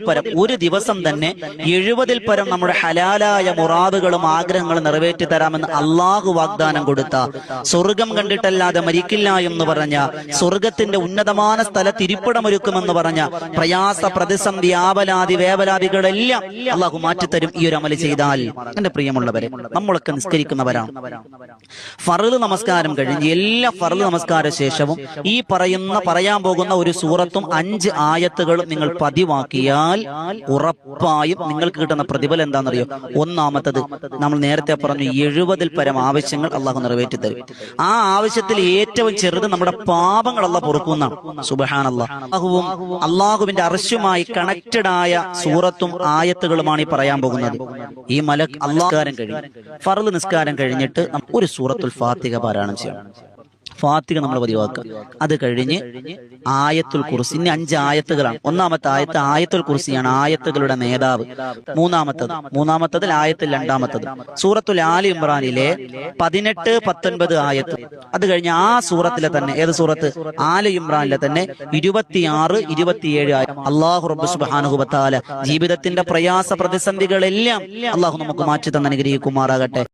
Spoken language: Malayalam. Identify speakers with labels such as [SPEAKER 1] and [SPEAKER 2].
[SPEAKER 1] പരം ഒരു ദിവസം തന്നെ 70 പരം നമ്മുടെ ഹലാലായ മുറാദുകളും ആഗ്രഹങ്ങളും നിറവേറ്റി തരാമെന്ന് അള്ളാഹു വാഗ്ദാനം കൊടുത്ത, സ്വർഗം കണ്ടിട്ടല്ലാതെ മരിക്കില്ല എന്ന് പറഞ്ഞ, സ്വർഗത്തിന്റെ ഉന്നതமான സ്ഥലത്ത് ഇരിപ്പിടമൊരുക്കുമെന്ന് പറഞ്ഞ പ്രയാസ പ്രതിസന്ധി ആവലാതി വേവലാദികളെല്ലാം അള്ളാഹു മാറ്റിത്തരും ഈ ഒരു അമല് ചെയ്താൽ. എന്റെ പ്രിയമുള്ളവരെ, നമ്മളൊക്കെ നിസ്കരിക്കുന്നവരാണ്. ഫർള് നമസ്കാരം കഴിഞ്ഞ് എല്ലാ ഫർള് നമസ്കാര ശേഷവും ഈ പറയാൻ പോകുന്ന ഒരു സൂറത്തും 5 ആയത്തുകളും നിങ്ങൾ പതിവാക്കിയാൽ ഉറപ്പായും നിങ്ങൾക്ക് കിട്ടുന്ന പ്രതിഫലം എന്താണെന്നറിയോ? ഒന്നാമത്തത്, നമ്മൾ നേരത്തെ പറഞ്ഞു 70 പരം ആവശ്യങ്ങൾ അള്ളാഹു നിറവേറ്റി തരും. ആ ആവശ്യത്തിൽ ഏറ്റവും ചെറുത് നമ്മുടെ പാപങ്ങൾ അള്ളാഹു പൊറുക്കുന്നതാണ്. സുബ്ഹാനല്ലാഹ്. അള്ളാഹുവിന്റെ അർശുമായി കണക്റ്റഡ് ആയ സൂറത്തും ആയത്തുകളുമാണ് ഈ പറയാൻ പോകുന്നത്. ഈ മലക്ക് അള്ളാഹുകാരൻ കഴിഞ്ഞു ഫർള് നിസ്കാരം കഴിഞ്ഞിട്ട് ഒരു സൂറത്തുൽ ഫാത്തിഹ പാരായണം ചെയ്യണം. ഫാത്തിഹ നമ്മൾ പതിവാക്കുക. അത് കഴിഞ്ഞ് ആയത്തുൽ കുർസി, ഇനി 5 ആയത്തുകളാണ്. ഒന്നാമത്തെ ആയത്ത് ആയത്തുൽ കുർസിയാണ്, ആയത്തുകളുടെ നേതാവ്. മൂന്നാമത്തതിൽ ആയത്തിൽ രണ്ടാമത്തത് സൂറത്തുൽ ആലി ഇമ്രാനിലെ 18, 19 ആയത്ത്. അത് കഴിഞ്ഞ് ആ സൂറത്തിലെ തന്നെ, ഏത് സൂറത്ത്? ആലി ഇമ്രാനിലെ തന്നെ 26, 27 ആയത്ത്. അല്ലാഹു റബ്ബ് സുബ്ഹാനഹു വ തആല ജീവിതത്തിന്റെ പ്രയാസ പ്രതിസന്ധികളെല്ലാം അള്ളാഹു നമുക്ക് മാറ്റി തന്നെ അനുഗ്രഹിക്കുമാറാകട്ടെ.